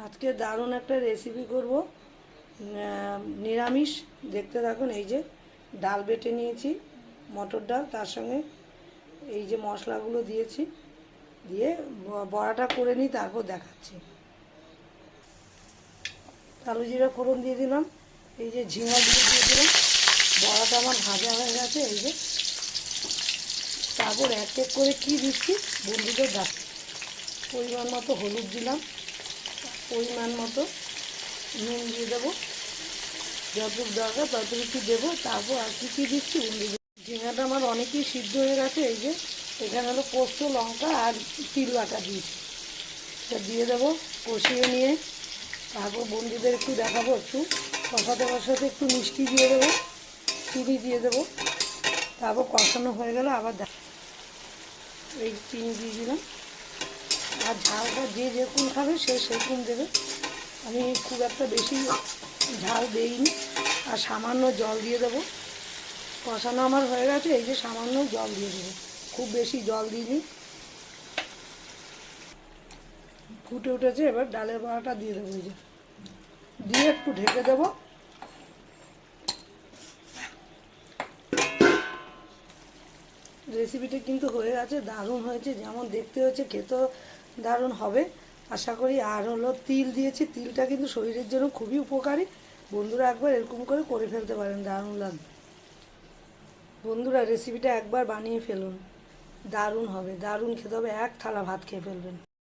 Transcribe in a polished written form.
আজকে দারুণ একটা রেসিপি করব, নিরামিষ। দেখতে থাকুন। এই যে ডাল বেটে নিয়েছি, মটর ডাল, তার সঙ্গে এই যে মশলাগুলো দিয়েছি, দিয়ে বড়াটা করে নিই, তারপর দেখাচ্ছি। কালো জিরা ফোড়ন দিয়ে দিলাম, এই যে ঝিঙা দিয়ে দিলাম। বড়াটা আমার ভাজা হয়ে গেছে। এই যে তারপর এক এক করে কি দিচ্ছি বন্ধুদের দেখ। পরিমাণ মতো হলুদ দিলাম, পরিমাণ মতো নুন দিয়ে দেবো, যতটুকু দরকার ততটুকু দেবো। তারপর আর কী দিচ্ছি বন্ধুদের। ঝিঙাটা আমার অনেকই সিদ্ধ হয়ে গেছে। এই যে এখানে হলো পোস্ত, লঙ্কা আর তিল বাটা দিয়েছি, এটা দিয়ে দেবো। কষিয়ে নিয়ে তারপর বন্ধুদের একটু দেখাবো, একটু কষাতে কষাতে একটু মিষ্টি দিয়ে দেবো, চিনি দিয়ে দেবো। তারপর কষানো হয়ে গেলে আবার এই চিনি দিয়ে দিলাম। আর ঝালটা যে যেরকম খাবে সে সেরকম দেবে। আমি খুব একটা বেশি ঝাল দেইনি। আর সামান্য জল দিয়ে দেবো। কষানো আমার হয়ে গেছে। এই যে সামান্য জল দিয়ে দেবো, খুব বেশি জল দিইনি। ফুটে উঠেছে, এবার ডালের বড়াটা দিয়ে দেবো। এই যে দিয়ে একটু ঢেকে দেবো। রেসিপিটা কিন্তু হয়ে গেছে, দারুণ হয়েছে। যেমন দেখতে হয়েছে খেতেও দারুণ হবে আশা করি। আর হলো তিল দিয়েছি, তিলটা কিন্তু শরীরের জন্য খুবই উপকারী। বন্ধুরা একবার এরকম করে ফেলতে পারেন, দারুণ লাগবে। বন্ধুরা রেসিপিটা একবার বানিয়ে ফেলুন, দারুণ হবে, দারুণ খেতে হবে। এক থালা ভাত খেয়ে ফেলবেন।